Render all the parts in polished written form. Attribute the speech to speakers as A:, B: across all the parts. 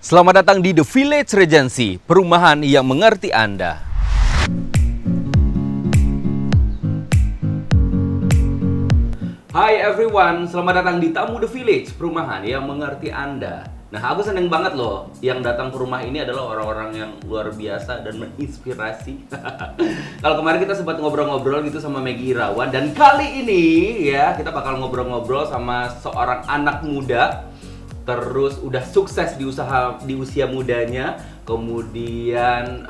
A: Selamat datang di The Village Regency, perumahan yang mengerti Anda. Hai everyone, selamat datang di Tamu The Village, perumahan yang mengerti Anda. Nah, aku seneng banget loh, yang datang ke rumah ini adalah orang-orang yang luar biasa dan menginspirasi. Kalau kemarin kita sempat ngobrol-ngobrol gitu sama Maggie Irawan, dan kali ini ya kita bakal ngobrol-ngobrol sama seorang anak muda, terus udah sukses di usia mudanya, kemudian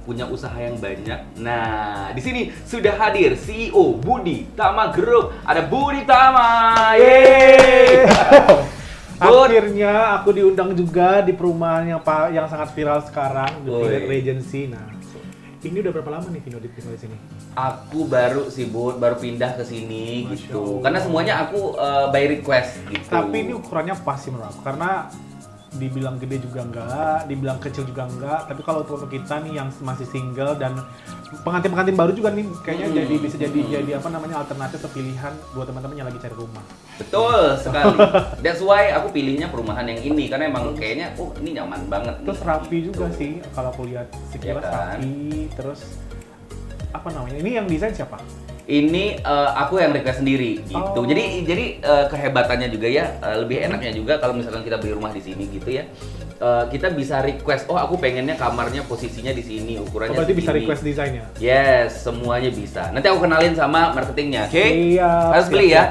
A: punya usaha yang banyak. Nah, di sini sudah hadir CEO Budi Tama Group. Ada Budi Tama. Yeay!
B: Akhirnya aku diundang juga di perumahan yang sangat viral sekarang, The Village Regency. Nah, ini udah berapa lama nih Vino di sini?
A: Aku baru sih, Bud, baru pindah ke sini
B: Masya
A: gitu.
B: Allah.
A: Karena semuanya aku by request gitu.
B: Tapi ini ukurannya pas sih menurut aku, karena dibilang gede juga enggak, dibilang kecil juga enggak. Tapi kalau untuk kita nih yang masih single dan pengantin-pengantin baru juga nih, kayaknya bisa jadi apa namanya alternatif atau pilihan buat teman-teman yang lagi cari rumah.
A: Betul sekali. That's why aku pilihnya perumahan yang ini karena emang kayaknya ini nyaman banget.
B: Terus rapi juga sih kalau aku lihat sekilas
A: Ya kan?
B: rapi. Terus apa namanya? Ini yang desain siapa?
A: Ini aku yang request sendiri gitu.
B: Oh.
A: Jadi kehebatannya juga ya, lebih enaknya juga kalau misalkan kita beli rumah di sini gitu ya. Kita bisa request, aku pengennya kamarnya posisinya di sini, ukurannya
B: Berarti
A: segini.
B: bisa request desainnya?
A: Yes, semuanya bisa. Nanti aku kenalin sama marketingnya, oke?
B: Siap,
A: Harus beli ya.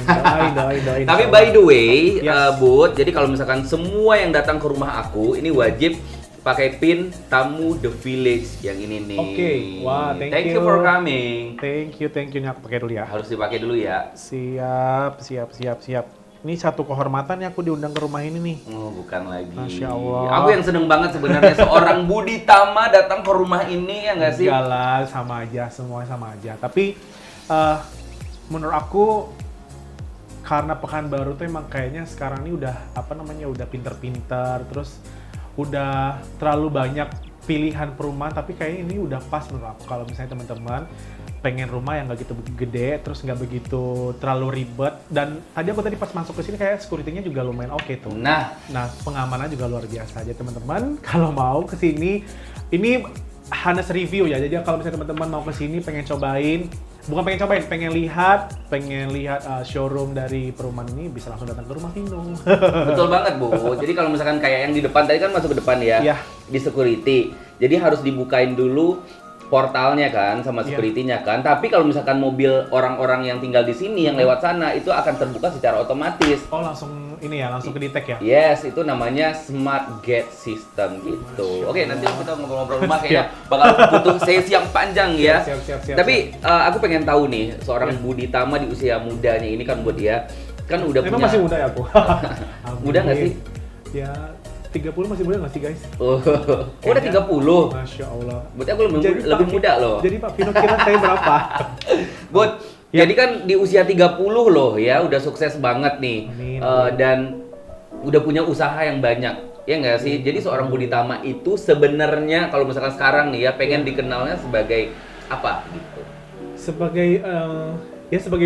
B: Amin, doain.
A: Tapi by the way,
B: Yes.
A: Bud, jadi kalau misalkan semua yang datang ke rumah aku, ini wajib pakai pin Tamu The Village yang ini nih.
B: Oke. Wah, thank
A: you
B: you.
A: for coming.
B: Thank you. Ini aku pakai dulu ya.
A: Harus dipakai dulu ya.
B: Siap. Ini satu kehormatan ya aku diundang ke rumah ini nih.
A: Oh, bukan lagi.
B: Masya Allah.
A: Aku yang seneng banget sebenarnya seorang Budi Tama datang ke rumah ini, ya nggak sih?
B: Enggak lah, sama aja, semua sama aja. Tapi menurut aku karena Pekanbaru tuh emang kayaknya sekarang ini udah pinter-pinter, terus udah terlalu banyak pilihan perumahan, tapi kayaknya ini udah pas menurut aku kalau misalnya teman-teman pengen rumah yang nggak gitu gede, terus nggak begitu terlalu ribet. Dan tadi pas masuk ke sini kayak security-nya juga lumayan oke tuh.
A: Nah,
B: Pengamanan juga luar biasa aja teman-teman. Kalau mau ke sini, ini Hanes review ya. Jadi kalau misalnya teman-teman mau ke sini pengen lihat showroom dari perumahan ini, bisa langsung datang ke rumah Vino.
A: betul banget, Bu. Jadi kalau misalkan kayak yang di depan tadi kan masuk ke depan ya,
B: Iya.
A: di security. Jadi harus dibukain dulu portalnya kan sama
B: Iya.
A: security-nya kan. Tapi kalau misalkan mobil orang-orang yang tinggal di sini yang lewat sana itu akan terbuka secara otomatis.
B: Oh, langsung ke detect ya?
A: Yes, itu namanya smart gate system gitu. Oke, nanti kita ngobrol-ngobrol rumah kayaknya bakal butuh sesi yang panjang ya.
B: Siap.
A: Tapi aku pengen tahu nih, seorang Budi Tama di usia mudanya ini kan buat dia kan udah
B: Emang
A: punya.
B: masih muda ya aku?
A: Muda nggak sih?
B: Ya, 30 masih muda nggak sih guys?
A: Oh, udah 30.
B: Masya Allah.
A: Berarti aku lebih muda loh.
B: Jadi Pak Vino kira saya berapa?
A: Bud,
B: Ya.
A: jadi kan di usia 30 loh ya, udah sukses banget nih.
B: Amin.
A: Dan udah punya usaha yang banyak. Ya nggak sih? Jadi seorang Budi Tama itu sebenarnya kalau misalkan sekarang nih ya pengen dikenalnya sebagai apa gitu.
B: Sebagai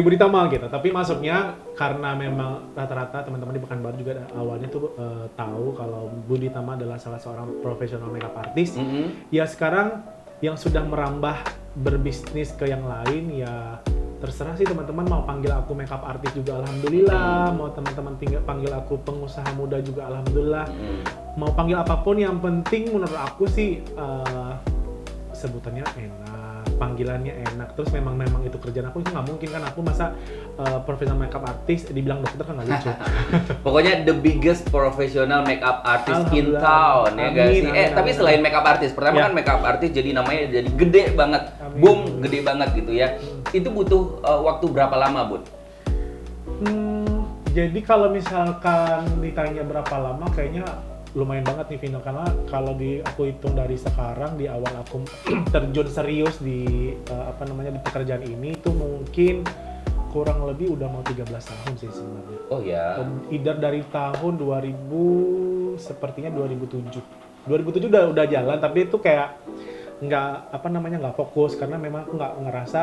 B: Budi Tama gitu. Tapi masuknya karena memang rata-rata teman-teman di Pekanbaru juga awalnya tuh tahu kalau Budi Tama adalah salah seorang profesional makeup artist. Ya sekarang yang sudah merambah berbisnis ke yang lain, ya terserah sih teman-teman mau panggil aku makeup artist juga alhamdulillah, mau teman-teman panggil aku pengusaha muda juga alhamdulillah. Mau panggil apapun yang penting menurut aku sih sebutannya enak, panggilannya enak, terus memang itu kerjaan aku, itu nggak mungkin kan aku masa profesional makeup artist dibilang dokter kan nggak lucu.
A: Pokoknya the biggest professional makeup artist in
B: Alhamdulillah.
A: town ya guys.
B: Amin,
A: Tapi
B: amin.
A: selain makeup artist, pertama
B: Ya.
A: kan makeup artist jadi namanya jadi gede banget,
B: Amin.
A: boom, gede banget gitu ya. Itu butuh waktu berapa lama, Bud?
B: Jadi kalau misalkan ditanya berapa lama, kayaknya lumayan banget nih Vino, karena kalau aku hitung dari sekarang di awal aku terjun serius di di pekerjaan ini itu mungkin kurang lebih udah mau 13 tahun sih sebenarnya.
A: Oh ya.
B: Either dari tahun 2000, sepertinya 2007 udah jalan, tapi itu kayak nggak fokus karena memang aku nggak ngerasa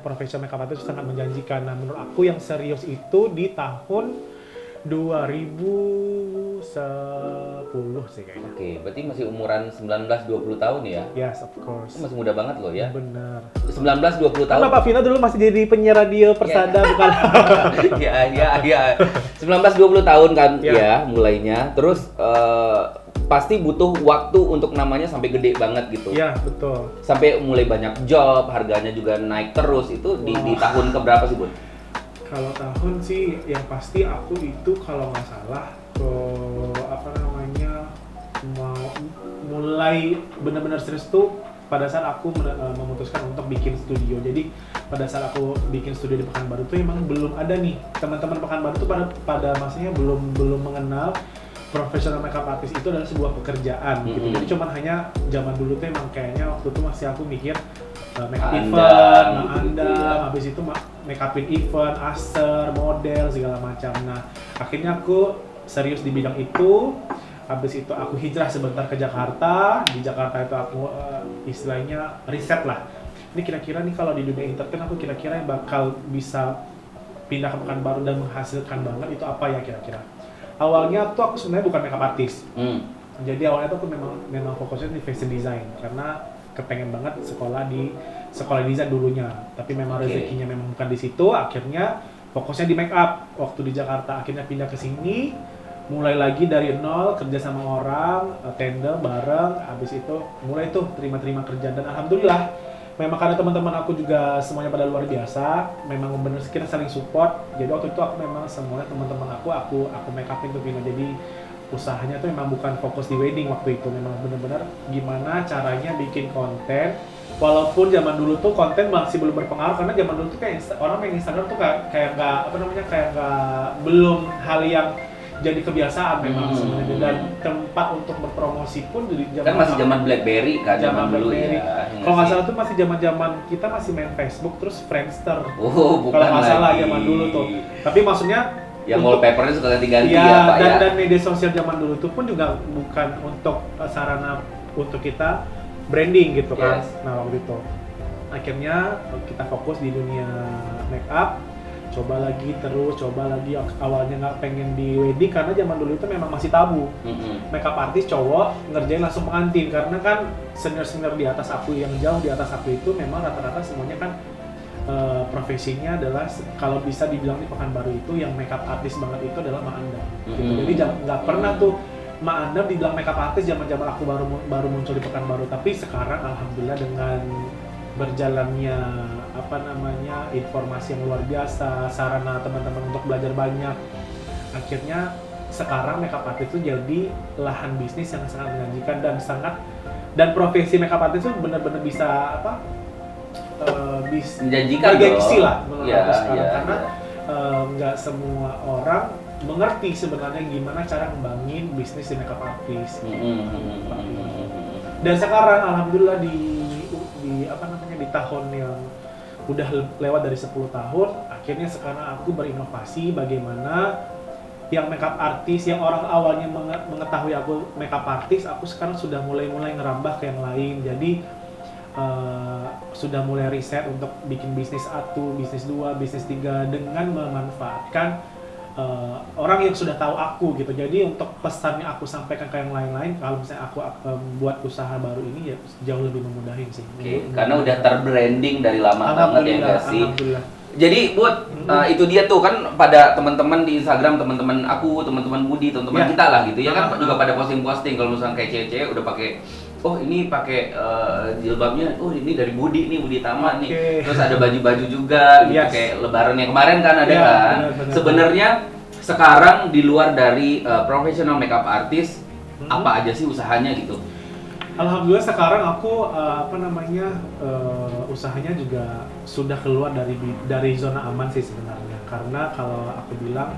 B: profesional makeup artist itu sangat menjanjikan. Nah menurut aku yang serius itu di tahun 2011 2010 sih kayaknya.
A: Oke, berarti masih umuran 19-20 tahun ya?
B: Yes, of course.
A: Masih muda banget loh ya?
B: Bener.
A: 19-20 tahun.
B: Karena Pak Vino dulu masih jadi penyiar radio Persada, bukan?
A: Iya. 19-20 tahun kan
B: Ya.
A: ya mulainya. Terus pasti butuh waktu untuk namanya sampai gede banget gitu.
B: Iya, betul.
A: Sampai mulai banyak job, harganya juga naik terus. Itu di tahun keberapa sih, Bun?
B: Kalau tahun sih yang pasti aku itu kalau nggak salah mau mulai benar-benar serius tuh pada saat aku memutuskan untuk bikin studio. Jadi pada saat aku bikin studio di Pekanbaru tuh emang belum ada nih teman-teman Pekanbaru tuh pada masanya belum mengenal profesional makeup artist itu adalah sebuah pekerjaan gitu. Jadi cuman hanya zaman dulu tuh emang kayaknya waktu itu masih aku mikir makeup event, habis itu makeupin event, aster, model segala macam. Nah, akhirnya aku serius di bidang itu. Habis itu aku hijrah sebentar ke Jakarta. Di Jakarta itu aku istilahnya riset lah. Ini kira-kira nih kalau di dunia entertain aku kira-kira yang bakal bisa pindah ke Pekanbaru dan menghasilkan banget itu apa ya kira-kira. Awalnya tuh aku sebenarnya bukan makeup artist. Jadi awalnya tuh aku memang fokusnya di fashion design karena kepengen banget sekolah desain dulunya, tapi memang rezekinya memang bukan di situ. Akhirnya fokusnya di make up waktu di Jakarta, akhirnya pindah ke sini, mulai lagi dari nol, kerja sama orang, tender bareng, habis itu mulai tuh terima kerjaan dan alhamdulillah memang karena teman-teman aku juga semuanya pada luar biasa, memang bener kita saling support. Jadi waktu itu aku memang semuanya teman-teman aku make upin tuh Vino. Jadi usahanya tuh memang bukan fokus di wedding waktu itu, memang benar-benar gimana caranya bikin konten. Walaupun zaman dulu tuh konten masih belum berpengaruh karena zaman dulu tuh kayak orang main Instagram tuh kayak belum hal yang jadi kebiasaan memang sebenarnya, dan tempat untuk berpromosi pun jadi
A: kan masih zaman BlackBerry kan zaman dulu
B: BlackBerry.
A: Ya.
B: Kalau nggak salah tuh masih zaman kita masih main Facebook terus Friendster.
A: Oh, bukan
B: kalau nggak salah
A: lagi.
B: zaman dulu tuh. Tapi maksudnya
A: yang wallpapernya suka ganti-ganti
B: ya,
A: Pak ya.
B: Dan media sosial zaman dulu itu pun juga bukan untuk sarana untuk kita branding gitu kan.
A: Yes.
B: Nah waktu itu akhirnya kita fokus di dunia make up, coba lagi awalnya nggak pengen di wedding karena zaman dulu itu memang masih tabu. Makeup artist cowok ngerjain langsung pengantin karena kan senior di atas aku yang jauh di atas aku itu memang rata-rata semuanya kan profesinya adalah kalau bisa dibilang di Pekanbaru itu yang makeup artist banget itu adalah Mak Anda. Gitu. Jadi nggak pernah tuh Mak Anda dibilang makeup artist zaman-zaman aku baru muncul di Pekanbaru. Tapi sekarang alhamdulillah dengan berjalannya informasi yang luar biasa, sarana teman-teman untuk belajar banyak, akhirnya sekarang makeup artist itu jadi lahan bisnis yang sangat menjanjikan dan profesi makeup artist itu benar-benar bisa
A: menjanjikan
B: bergengsi lah menurut
A: ya,
B: aku sekarang karena
A: ya.
B: Nggak semua orang mengerti sebenarnya gimana cara ngembangin bisnis di makeup artist. Dan sekarang alhamdulillah di tahun yang udah lewat dari 10 tahun, akhirnya sekarang aku berinovasi bagaimana yang makeup artist yang orang awalnya mengetahui aku makeup artist, aku sekarang sudah mulai ngerambah ke yang lain. Jadi sudah mulai riset untuk bikin bisnis 1, bisnis 2, bisnis 3 dengan memanfaatkan orang yang sudah tahu aku gitu. Jadi untuk pesannya aku sampaikan ke yang lain-lain, kalau misalnya aku buat usaha baru ini ya jauh lebih memudahin sih.
A: Karena udah terbranding dari lama banget ya nggak sih?
B: Alhamdulillah.
A: Jadi buat itu dia tuh kan pada teman-teman di Instagram, teman-teman aku, teman-teman Budi, teman-teman kita lah gitu ya kan juga pada posting-posting kalau misalnya kayak cewek-cewek udah pakai ini pakai jilbabnya, ini dari Budi nih, Budi Tama nih. Terus ada baju-baju juga gitu kayak lebaran yang kemarin kan ada kan. Sebenarnya sekarang di luar dari professional makeup artist apa aja sih usahanya gitu?
B: Alhamdulillah sekarang aku usahanya juga sudah keluar dari zona aman sih sebenarnya. Karena kalau aku bilang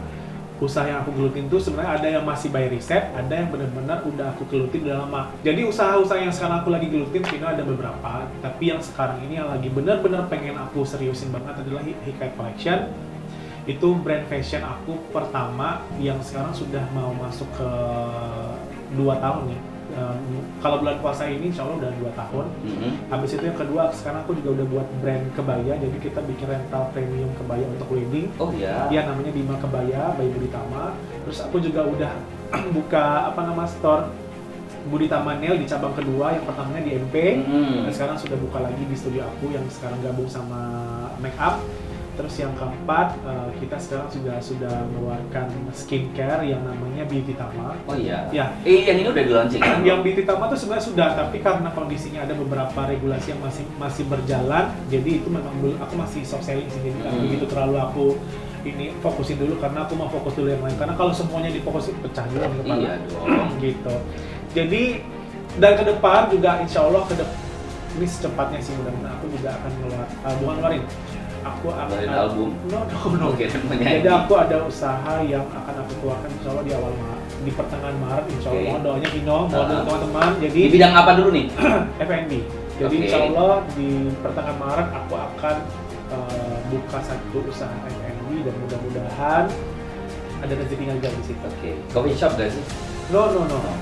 B: usaha yang aku gelutin tuh sebenarnya ada yang masih by riset, ada yang benar-benar udah aku gelutin udah lama. Jadi usaha-usaha yang sekarang aku lagi gelutin, Vino ada beberapa. Tapi yang sekarang ini yang lagi benar-benar pengen aku seriusin banget adalah Hikayat Collection. Itu brand fashion aku pertama yang sekarang sudah mau masuk ke 2 tahun ya. Kalau bulan puasa ini insya Allah udah 2 tahun. Habis itu yang kedua, sekarang aku juga udah buat brand kebaya. Jadi kita bikin rental premium kebaya untuk wedding.
A: Oh ya?
B: Iya, namanya Bima Kebaya by Budi Tama. Terus aku juga udah buka store Budi Tamanel di cabang kedua, yang pertamanya di MP, dan sekarang sudah buka lagi di studio aku yang sekarang gabung sama Make Up. Terus yang keempat, kita sekarang sudah mengeluarkan skincare yang namanya Beauty Tama.
A: Oh iya?
B: Ya.
A: Yang ini udah di launching kan?
B: Yang Beauty Tama tuh sebenarnya sudah, tapi karena kondisinya ada beberapa regulasi yang masih berjalan, jadi itu memang aku masih soft selling sih, jadi nggak begitu terlalu aku ini fokusin dulu, karena aku mau fokus dulu yang lain, karena kalau semuanya difokusin pecah juga nih kepala.
A: Iya dong.
B: Gitu. Jadi dan ke depan juga insya Allah ini secepatnya sih, mudah-mudahan aku juga akan ngeluarin aku akan
A: album.
B: No.
A: Oke,
B: Jadi aku ada usaha yang akan aku keluarkan insya Allah di pertengahan Maret, insya Allah. Mohon doanya Vino, mohon doa teman-teman. Jadi
A: di bidang apa dulu nih?
B: F&B. Jadi insya Allah di pertengahan Maret aku akan buka satu usaha F&B dan mudah-mudahan ada rezekinya juga di situ.
A: Oke. Coffee shop gak sih?
B: No.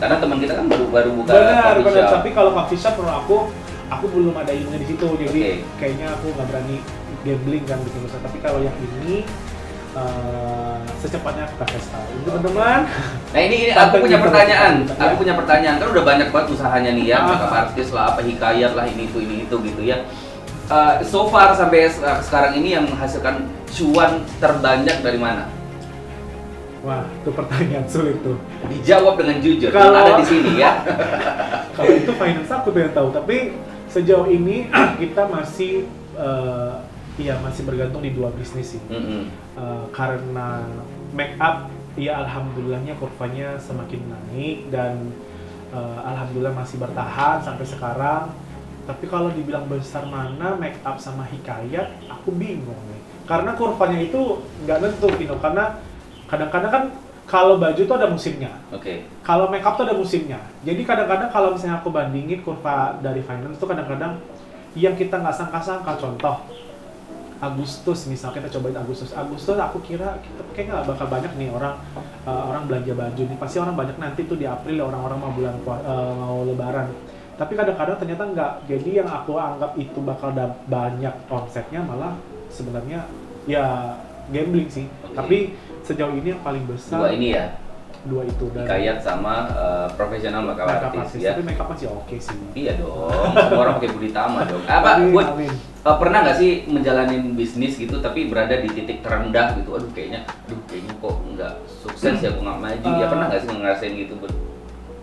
A: Karena teman kita kan baru buka
B: Benar.
A: coffee shop.
B: Tapi kalau coffee shop menurut aku belum ada ilmunya di situ. Jadi kayaknya aku nggak berani gambling kan bikin usaha. Tapi kalau yang ini secepatnya aku kasih tahu teman-teman.
A: Nah ini aku punya pertanyaan. Aku punya pertanyaan. Kan udah banyak banget usahanya nih ya, makeup artist lah, apa hikayat lah, ini itu gitu ya. So far sampai sekarang ini yang menghasilkan cuan terbanyak dari mana?
B: Wah, itu pertanyaan sulit tuh.
A: Dijawab dengan jujur.
B: Kalau
A: Ada di sini ya.
B: Kalau itu finance aku tuh yang tahu. Tapi sejauh ini kita masih masih bergantung di dua bisnis sih. Karena make up, ya alhamdulillahnya kurvanya semakin naik dan alhamdulillah masih bertahan sampai sekarang. Tapi kalau dibilang besar mana make up sama hikayat, aku bingung nih. Karena kurvanya itu nggak nentu, Vino. Karena kadang-kadang kan kalau baju tuh ada musimnya.
A: Oke.
B: Kalau make up tuh ada musimnya. Jadi kadang-kadang kalau misalnya aku bandingin kurva dari finance tuh kadang-kadang yang kita nggak sangka-sangka, contoh Agustus misal, kita cobain Agustus aku kira kita kayaknya nggak bakal banyak nih orang belanja baju nih, pasti orang banyak nanti tuh di April orang-orang mau mau lebaran. Tapi kadang-kadang ternyata nggak. Jadi yang aku anggap itu bakal banyak omsetnya malah sebenarnya ya gambling sih. Tapi sejauh ini yang paling besar dua itu dan
A: hikayat sama profesional makeup artist ya.
B: Tapi makeup masih oke sih.
A: Iya dong. Semua orang pakai Budi Tama dong. Pernah nggak sih menjalanin bisnis gitu tapi berada di titik terendah gitu? Aduh kayaknya kok nggak sukses ya, kok nggak maju ya, pernah nggak sih ngerasain gitu, Bud?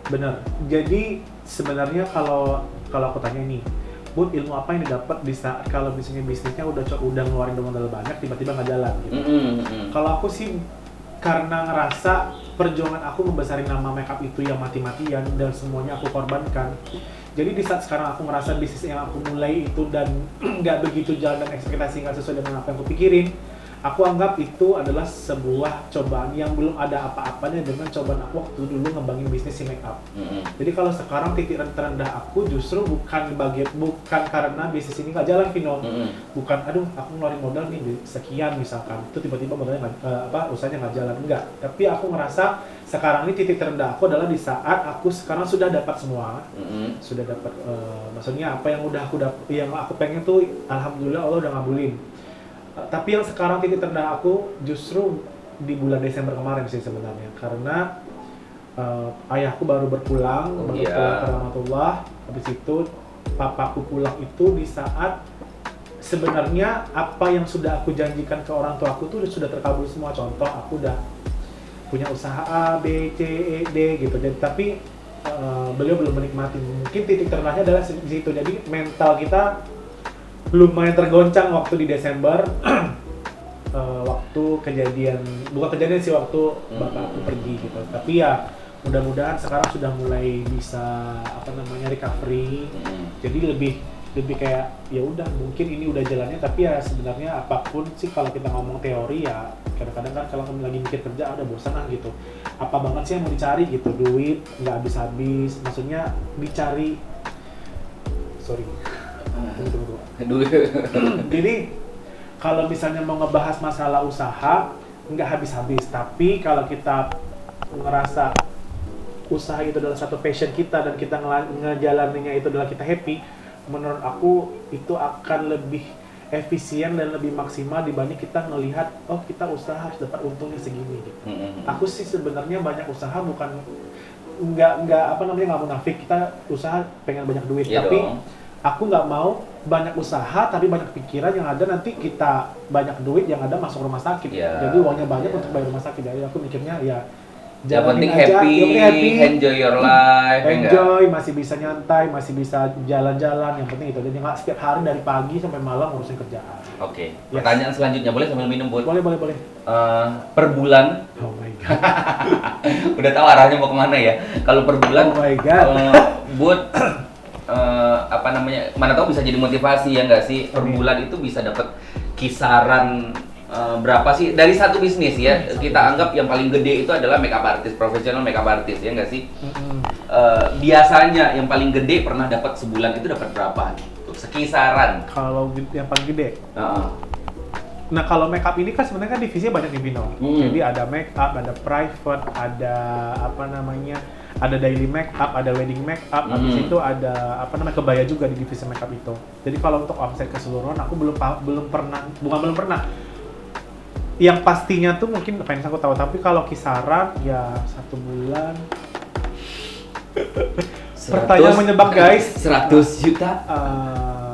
B: Bener. Jadi sebenarnya kalau aku tanya nih, Bud, ilmu apa yang didapat di saat kalau misalnya bisnisnya udah ngeluarin modal banyak tiba-tiba nggak jalan gitu. Kalau aku sih karena ngerasa perjuangan aku membesarin nama makeup itu yang mati-matian dan semuanya aku korbankan. Jadi di saat sekarang aku ngerasa bisnis yang aku mulai itu dan nggak begitu jalan dan ekspektasi nggak sesuai dengan apa yang aku pikirin, aku anggap itu adalah sebuah cobaan yang belum ada apa-apanya dengan cobaan aku waktu dulu ngembangin bisnis si makeup. Jadi kalau sekarang titik terendah aku justru bukan karena bisnis ini nggak jalan, Vino. Bukan, aduh aku ngeluarin modal nih sekian misalkan, itu tiba-tiba modalnya usahanya nggak jalan, enggak. Tapi aku ngerasa sekarang ini titik terendah aku adalah di saat aku sekarang sudah dapat semua, sudah dapat, maksudnya apa yang yang aku pengen tuh, alhamdulillah Allah udah ngabulin. Tapi yang sekarang titik terendah aku justru di bulan Desember kemarin sih sebenarnya, karena ayahku baru berpulang ke rahmatullah. Habis itu papaku pulang itu di saat sebenarnya apa yang sudah aku janjikan ke orang tua aku tuh sudah terkabul semua. Contoh, aku udah punya usaha A, B, C, E, D gitu. Jadi tapi beliau belum menikmati. Mungkin titik terendahnya adalah di situ. Jadi mental kita lumayan tergoncang waktu di Desember. Waktu bukan kejadian sih, waktu bapak aku pergi gitu. Tapi ya mudah-mudahan sekarang sudah mulai bisa recovery. Jadi lebih kayak ya udah, mungkin ini udah jalannya. Tapi ya sebenarnya apapun sih kalau kita ngomong teori ya kadang-kadang kan kalau kamu lagi mikir kerja udah bosan gitu. Apa banget sih yang mau dicari gitu, duit nggak habis-habis, maksudnya dicari Jadi kalau misalnya mau ngebahas masalah usaha nggak habis-habis, tapi kalau kita ngerasa usaha itu adalah satu passion kita dan kita ngejalaninnya itu adalah kita happy, menurut aku itu akan lebih efisien dan lebih maksimal dibanding kita ngelihat oh kita usaha harus dapat untungnya segini gitu. Aku sih sebenarnya banyak usaha bukan nggak apa namanya nggak munafik, kita usaha pengen banyak duit,
A: Iya
B: tapi
A: dong.
B: aku nggak mau banyak usaha tapi banyak pikiran yang ada nanti kita banyak duit yang ada masuk rumah sakit.
A: Iya.
B: Jadi uangnya banyak
A: Iya.
B: untuk bayar rumah sakit. Jadi aku mikirnya ya
A: Yang penting
B: jalanin aja,
A: happy,
B: yang penting
A: enjoy your life, ya nggak?
B: enjoy, masih bisa nyantai, masih bisa jalan-jalan, yang penting itu. Jadi nggak setiap hari dari pagi sampai malam ngurusin kerjaan.
A: Oke,
B: Yes.
A: pertanyaan selanjutnya boleh sambil minum, Bud?
B: Boleh, boleh, boleh.
A: Per bulan,
B: Oh my god.
A: udah tahu arahnya mau kemana ya? Kalau per bulan,
B: Oh my god.
A: Bud, apa namanya? Mana tahu bisa jadi motivasi ya nggak sih? Per
B: Amin.
A: bulan itu bisa dapat kisaran berapa sih dari satu bisnis ya? Kita anggap yang paling gede itu adalah makeup artist, profesional makeup artist ya nggak sih? Biasanya yang paling gede pernah dapat sebulan itu dapat berapa? Tuh, sekisaran.
B: Kalau yang paling gede.
A: Heeh.
B: Nah kalau makeup ini kan sebenarnya kan divisinya banyak nih Vino. Jadi ada makeup, ada private, ada apa namanya, ada daily makeup, ada wedding makeup. Habis itu ada apa namanya kebaya juga di divisi makeup itu. Jadi kalau untuk omset keseluruhan aku belum pernah, bukan belum pernah. Yang pastinya tuh mungkin fans aku tahu, tapi kalau kisaran ya 1 bulan. Pertanyaan menjebak guys.
A: 100 juta.
B: Eh,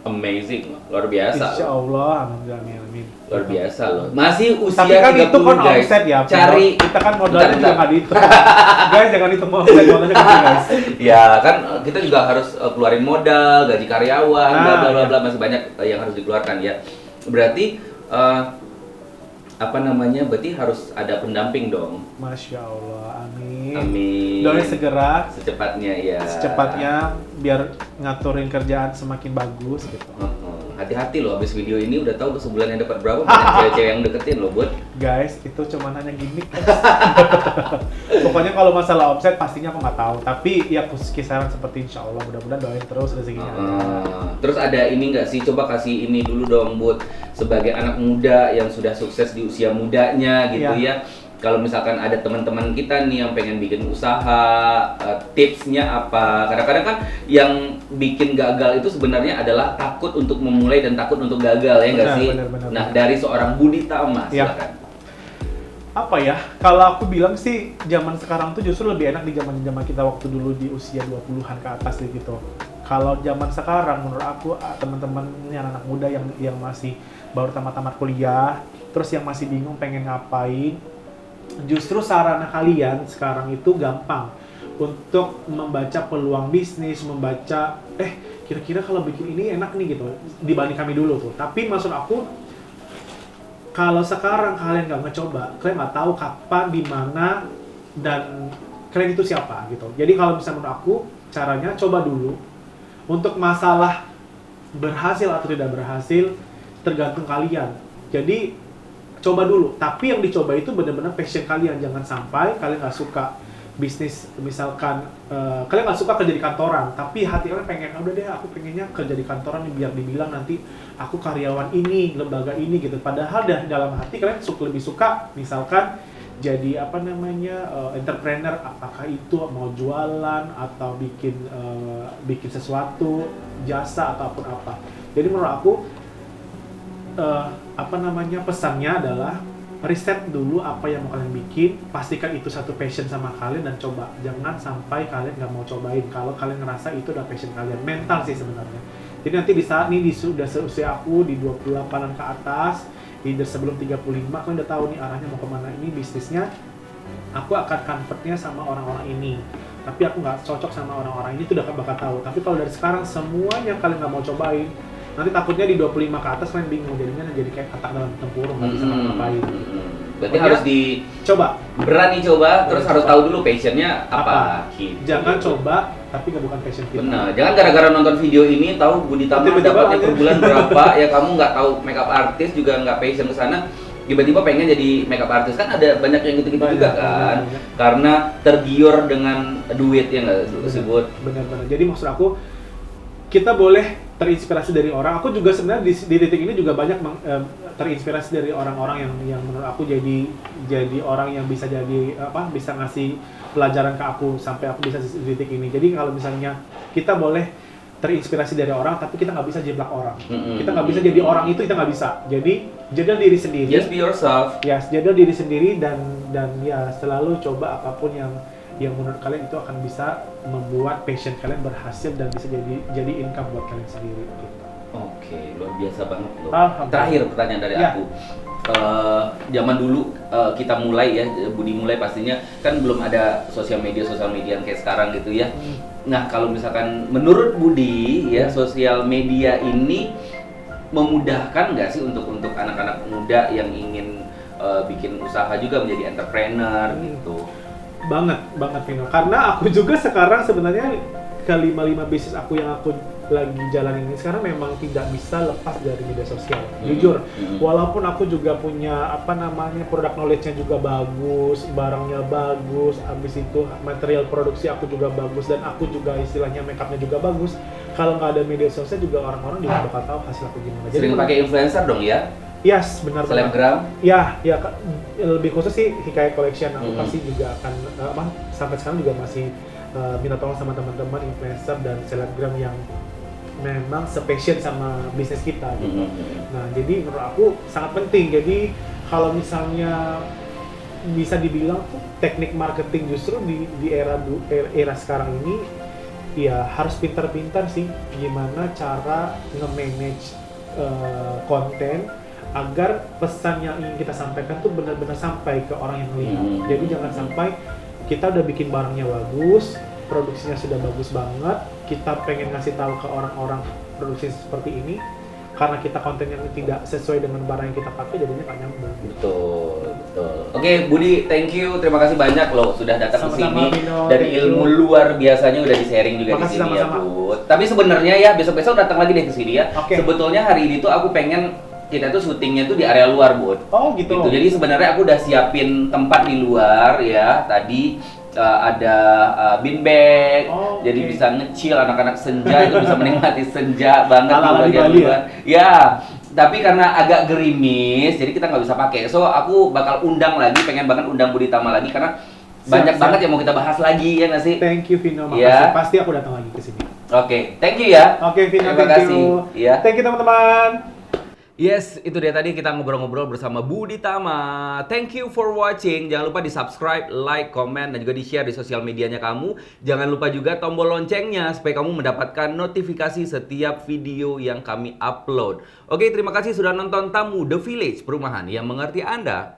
A: Amazing, luar biasa.
B: Insya
A: loh.
B: Allah, alhamdulillah, amin, amin.
A: Luar biasa loh. Masih usia
B: Tapi kan
A: 30
B: itu kan
A: guys.
B: omset ya.
A: Cari
B: Kita kan modalnya
A: Bentar,
B: juga
A: bentar.
B: nggak dihitung. Guys jangan hitung omset, modalnya kecil guys.
A: Ya kan kita juga harus keluarin modal, gaji karyawan,
B: Nah,
A: bla bla bla
B: iya.
A: bla, masih banyak yang harus dikeluarkan ya. Berarti apa namanya? Berarti harus ada pendamping dong.
B: Masya Allah, amin.
A: Amin.
B: Doain segera,
A: Secepatnya ya.
B: secepatnya biar ngaturin kerjaan semakin bagus gitu.
A: Hati-hati loh, abis video ini udah tahu sebulan yang dapat berapa, banyak cewek-cewek yang deketin loh, Bud.
B: Guys, itu cuma hanya gimmick guys. Pokoknya kalau masalah omset pastinya aku nggak tahu. Tapi ya kisaran seperti insya Allah, mudah-mudahan doain terus rezekinya.
A: Terus ada ini nggak sih, coba kasih ini dulu dong, Bud. Sebagai anak muda yang sudah sukses di usia mudanya gitu ya. Kalau misalkan ada teman-teman kita nih yang pengen bikin usaha, tipsnya apa? Kadang-kadang kan yang bikin gagal itu sebenarnya adalah takut untuk memulai dan takut untuk gagal ya nggak sih?
B: Benar.
A: Nah dari seorang Budi Tama,
B: Ya.
A: silakan.
B: Apa ya, kalau aku bilang sih zaman sekarang tuh justru lebih enak di zaman kita waktu dulu di usia 20-an ke atas gitu. Kalau zaman sekarang menurut aku teman-teman ini anak muda yang masih baru tamat kuliah, terus yang masih bingung pengen ngapain, justru sarana kalian sekarang itu gampang untuk membaca peluang bisnis, membaca kira-kira kalau bikin ini enak nih gitu dibanding kami dulu tuh. Tapi maksud aku kalau sekarang kalian nggak ngecoba, kalian nggak tahu kapan, di mana, dan kalian itu siapa gitu. Jadi kalau misalnya menurut aku, caranya coba dulu. Untuk masalah berhasil atau tidak berhasil, tergantung kalian. Jadi coba dulu. Tapi yang dicoba itu benar-benar passion kalian. Jangan sampai kalian nggak suka bisnis, misalkan kalian nggak suka kerja di kantoran, tapi hati kalian pengen, udah deh aku pengennya kerja di kantoran biar dibilang nanti aku karyawan ini, lembaga ini gitu. Padahal dalam hati kalian lebih suka misalkan jadi apa namanya entrepreneur, apakah itu mau jualan atau bikin sesuatu, jasa ataupun apa. Jadi menurut aku apa namanya pesannya adalah riset dulu apa yang mau kalian bikin, pastikan itu satu passion sama kalian dan coba. Jangan sampai kalian nggak mau cobain kalau kalian ngerasa itu udah passion kalian. Mental sih sebenarnya. Jadi nanti di saat ini sudah seusia aku di 28-an ke atas, either sebelum 35, kalian udah tahu nih arahnya mau kemana ini bisnisnya. Aku akan convertnya sama orang-orang ini. Tapi aku nggak cocok sama orang-orang ini, itu udah bakal tahu. Tapi kalau dari sekarang semuanya kalian nggak mau cobain, nanti takutnya di 25 ke atas kalian bingung, jadinya jadi kayak katak dalam tempurung, nggak bisa ngapain.
A: Berarti harus
B: coba,
A: berani coba, terus harus tahu dulu passionnya apa. Gitu.
B: Jangan coba, tapi nggak bukan passion kita.
A: Benar, jangan gara-gara nonton video ini tahu Budi Tama
B: Tiba-tiba
A: dapatnya per
B: aja.
A: bulan berapa, ya kamu nggak tahu makeup artist juga nggak passion ke sana, tiba-tiba pengen jadi makeup artist, kan ada banyak yang gitu-gitu juga kan,
B: banyak.
A: karena tergiur dengan duit ya nggak disebut.
B: Benar-benar. Jadi maksud aku kita boleh terinspirasi dari orang. Aku juga sebenarnya di titik ini juga banyak terinspirasi dari orang-orang yang menurut aku jadi orang yang bisa bisa ngasih pelajaran ke aku sampai aku bisa di titik ini. Jadi kalau misalnya kita boleh terinspirasi dari orang, tapi kita nggak bisa jiplak orang. Kita nggak bisa jadi orang itu, kita nggak bisa. Jadi jadilah diri sendiri.
A: Just be yourself.
B: Ya, jadilah diri sendiri dan ya selalu coba apapun yang menurut kalian itu akan bisa membuat passion kalian berhasil dan bisa jadi income buat kalian sendiri. Gitu.
A: Oke, luar biasa banget loh.
B: Alhamdulillah.
A: Terakhir pertanyaan dari
B: Ya.
A: aku. Zaman dulu kita mulai ya, Budi mulai pastinya kan belum ada sosial media yang kayak sekarang gitu ya. Nah, kalau misalkan menurut Budi ya, sosial media ini memudahkan nggak sih untuk anak-anak muda yang ingin bikin usaha juga menjadi entrepreneur gitu?
B: Banget Vino. Karena aku juga sekarang sebenarnya ke 5 bisnis aku yang aku lagi jalanin ini sekarang memang tidak bisa lepas dari media sosial. Jujur, walaupun aku juga punya produk knowledge-nya juga bagus, barangnya bagus, habis itu material produksi aku juga bagus dan aku juga istilahnya make-up-nya juga bagus. Kalau nggak ada media sosial juga orang-orang juga bakal tahu hasil aku gimana.
A: Sering pakai influencer dong ya?
B: Yes, benar banget.
A: Selebgram?
B: Ya, lebih khusus sih Hikayat Collection. Aku pasti juga akan sampai sekarang juga masih minta tolong sama teman-teman influencer dan selebgram yang memang sepassion sama bisnis kita gitu. Nah, jadi menurut aku sangat penting. Jadi kalau misalnya bisa dibilang tuh teknik marketing justru di era sekarang ini ya harus pintar-pintar sih gimana cara nge-manage konten agar pesan yang ingin kita sampaikan tuh benar-benar sampai ke orang yang melihat. Jadi jangan sampai kita udah bikin barangnya bagus, produksinya sudah bagus banget, kita pengen ngasih tahu ke orang-orang produksi seperti ini, karena kita kontennya tidak sesuai dengan barang yang kita pakai, jadinya nggak nyambung.
A: Betul. Oke, Budi, thank you, terima kasih banyak loh sudah datang ke sini
B: Vino,
A: dan ilmu luar biasanya udah di-sharing juga di sini ya, Bud. Tapi sebenarnya ya besok-besok datang lagi deh ke sini ya. Sebetulnya hari ini tuh aku pengen kita tuh syutingnya tuh di area luar, Bud.
B: Oh gitu.
A: Jadi sebenarnya aku udah siapin tempat di luar ya. Tadi ada beanbag, jadi bisa nge-chill anak-anak senja itu bisa menikmati senja banget di bagian luar. Ya, tapi karena agak gerimis, jadi kita nggak bisa pakai. So aku bakal undang lagi, pengen banget undang Budi Tama lagi karena banyak banget yang mau kita bahas lagi ya nggak sih?
B: Thank you Vino, makasih. Pasti aku datang lagi ke sini.
A: Oke, thank you ya.
B: Oke Vino,
A: terima kasih. Ya.
B: Thank you teman-teman.
A: Yes, itu dia tadi kita ngobrol-ngobrol bersama Budi Tama. Thank you for watching. Jangan lupa di-subscribe, like, comment, dan juga di-share di sosial medianya kamu. Jangan lupa juga tombol loncengnya supaya kamu mendapatkan notifikasi setiap video yang kami upload. Oke, terima kasih sudah nonton Tamu The Village, perumahan yang mengerti Anda.